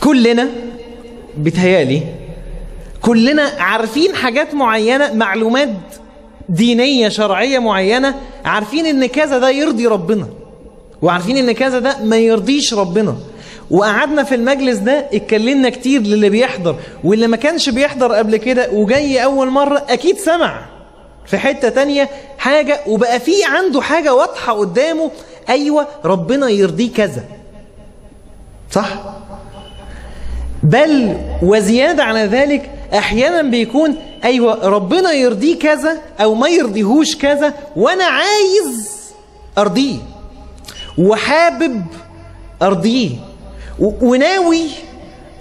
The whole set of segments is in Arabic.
كلنا بيتهيالي كلنا عارفين حاجات معينة، معلومات دينية شرعية معينة، عارفين ان كذا ده يرضي ربنا وعارفين ان كذا ده ما يرضيش ربنا. وقعدنا في المجلس ده اتكلمنا كتير للي بيحضر، واللي ما كانش بيحضر قبل كده وجاي اول مرة اكيد سمع في حتة تانية حاجة وبقى فيه عنده حاجة واضحة قدامه. ايوه ربنا يرضيه كذا، صح؟ بل وزيادة على ذلك احيانا بيكون ايوه ربنا يرضيه كذا او ما يرضيهوش كذا، وانا عايز ارضيه وحابب ارضيه وناوي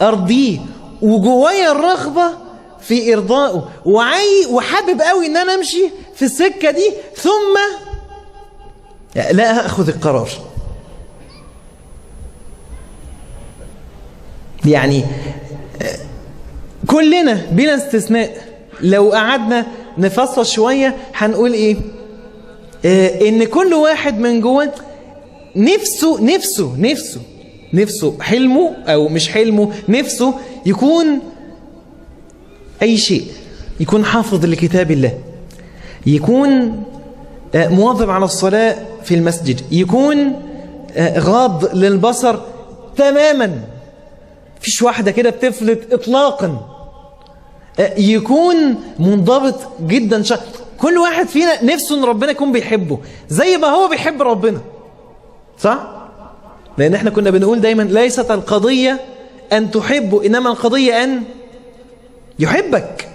ارضيه وجوايا الرغبة في ارضائه وحابب قوي ان انا امشي في السكة دي، ثم لا اخذ القرار. يعني كلنا بلا استثناء لو قعدنا نفصل شوية هنقول ايه؟ ان كل واحد من جوه نفسه حلمه او مش حلمه، نفسه يكون اي شيء، يكون حافظ لكتاب الله، يكون مواظب على الصلاة في المسجد، يكون غاض للبصر تماما، فيش واحدة كده بتفلت اطلاقا، يكون منضبط جدا. كل واحد فينا نفسه ان ربنا يكون بيحبه زي ما هو بيحب ربنا، صح؟ لان احنا كنا بنقول دايما ليست القضية ان تحبه، انما القضية ان يحبك.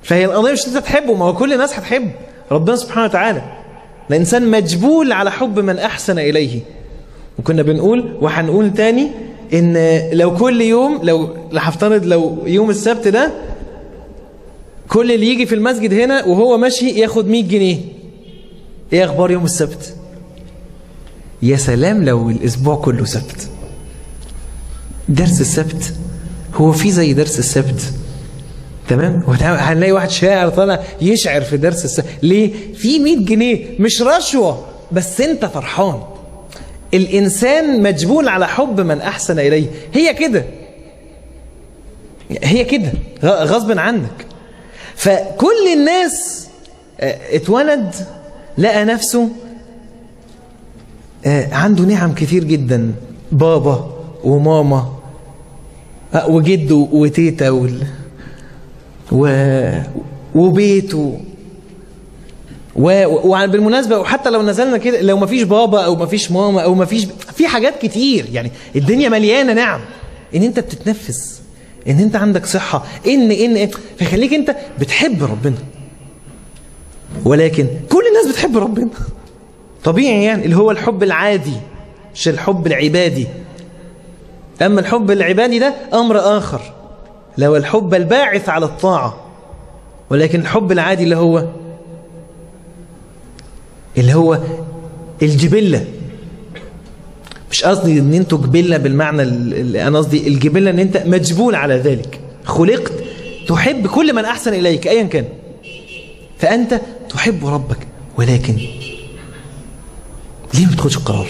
فهي القضية مش انت تحبه، ما هو كل الناس هتحب ربنا سبحانه وتعالى. الانسان مجبول على حب من احسن اليه. وكنا بنقول وهنقول تاني ان لو كل يوم، لو هفترض لو يوم السبت ده كل اللي يجي في المسجد هنا وهو ماشي ياخد 100 جنيه، ايه اخبار يوم السبت؟ يا سلام لو الاسبوع كله سبت. درس السبت هو في زي درس السبت، تمام؟ هنلاقي واحد شاعر طالع يشعر في درس السبت. ليه؟ في 100 جنيه مش رشوة، بس انت فرحان. الإنسان مجبول على حب من أحسن إليه. هي كده، هي كده غصب عنك. فكل الناس اتولد لقى نفسه عنده نعم كثير جدا، بابا وماما وجد وتيتا وبيت وبالمناسبة وحتى لو نزلنا كده، لو ما فيش بابا او ما فيش ماما او ما فيش، في حاجات كتير. يعني الدنيا مليانة نعم، ان انت بتتنفس، ان انت عندك صحة، ان فيخليك انت بتحب ربنا. ولكن كل الناس بتحب ربنا طبيعي، يعني اللي هو الحب العادي مش الحب العبادي. اما الحب العبادي ده امر اخر، لو الحب الباعث على الطاعة. ولكن الحب العادي اللي هو الجبلة. مش قصدي ان انتوا جبلة بالمعنى اللي انا قصدي الجبلة ان انت مجبول على ذلك، خلقت تحب كل من احسن اليك ايا كان، فانت تحب ربك. ولكن ليه ما تاخدش القرار؟